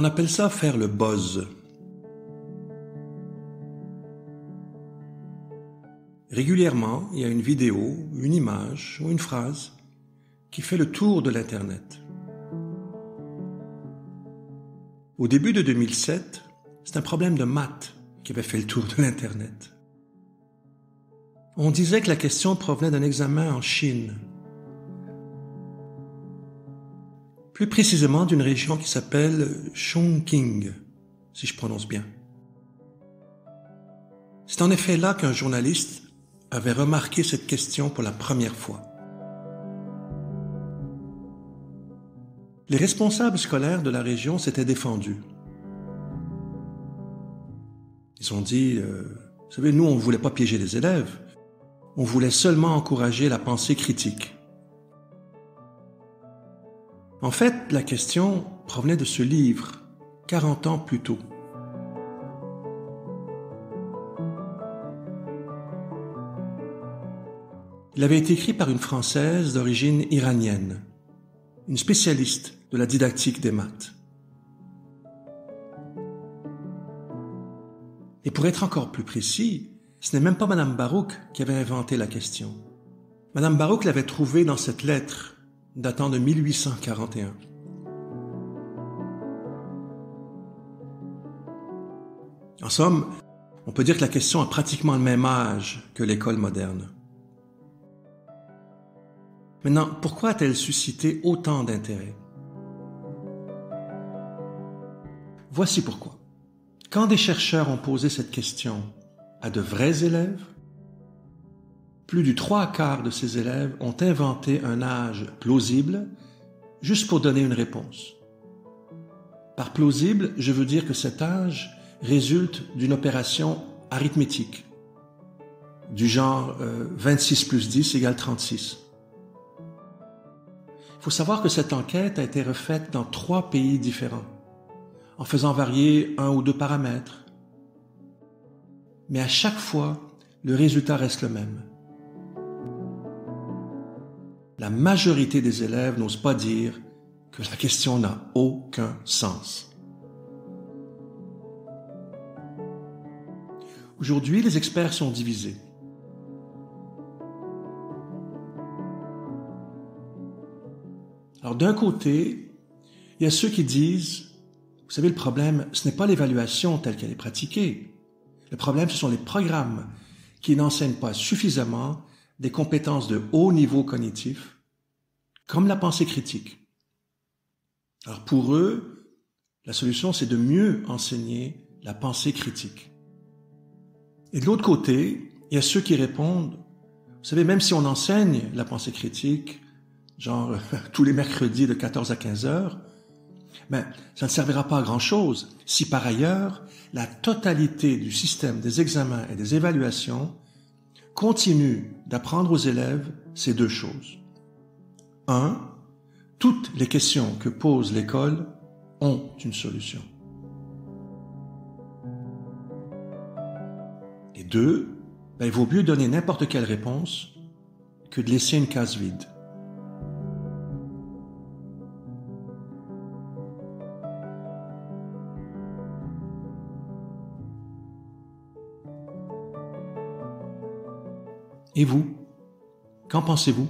On appelle ça faire le buzz. Régulièrement, il y a une vidéo, une image ou une phrase qui fait le tour de l'Internet. Au début de 2007, c'est un problème de maths qui avait fait le tour de l'Internet. On disait que la question provenait d'un examen en Chine. Plus précisément d'une région qui s'appelle Chongqing, si je prononce bien. C'est en effet là qu'un journaliste avait remarqué cette question pour la première fois. Les responsables scolaires de la région s'étaient défendus. Ils ont dit, vous savez, nous, on ne voulait pas piéger les élèves, on voulait seulement encourager la pensée critique. En fait, la question provenait de ce livre, 40 ans plus tôt. Il avait été écrit par une Française d'origine iranienne, une spécialiste de la didactique des maths. Et pour être encore plus précis, ce n'est même pas Madame Baruch qui avait inventé la question. Madame Baruch l'avait trouvée dans cette lettre datant de 1841. En somme, on peut dire que la question a pratiquement le même âge que l'école moderne. Maintenant, pourquoi a-t-elle suscité autant d'intérêt? Voici pourquoi. Quand des chercheurs ont posé cette question à de vrais élèves, plus du 3/4 de ces élèves ont inventé un âge plausible juste pour donner une réponse. Par plausible, je veux dire que cet âge résulte d'une opération arithmétique, du genre 26 plus 10 égale 36. Il faut savoir que cette enquête a été refaite dans 3 pays différents, en faisant varier 1 ou 2 paramètres. Mais à chaque fois, le résultat reste le même. La majorité des élèves n'osent pas dire que la question n'a aucun sens. Aujourd'hui, les experts sont divisés. Alors d'un côté, il y a ceux qui disent, vous savez, le problème, ce n'est pas l'évaluation telle qu'elle est pratiquée. Le problème, ce sont les programmes qui n'enseignent pas suffisamment des compétences de haut niveau cognitif, comme la pensée critique. Alors pour eux, la solution, c'est de mieux enseigner la pensée critique. Et de l'autre côté, il y a ceux qui répondent, vous savez, même si on enseigne la pensée critique, genre tous les mercredis de 14 à 15 heures, ça ne servira pas à grand-chose si par ailleurs, la totalité du système des examens et des évaluations continue d'apprendre aux élèves ces 2 choses. 1. Toutes les questions que pose l'école ont une solution. Et 2. Il vaut mieux donner n'importe quelle réponse que de laisser une case vide. Et vous, qu'en pensez-vous?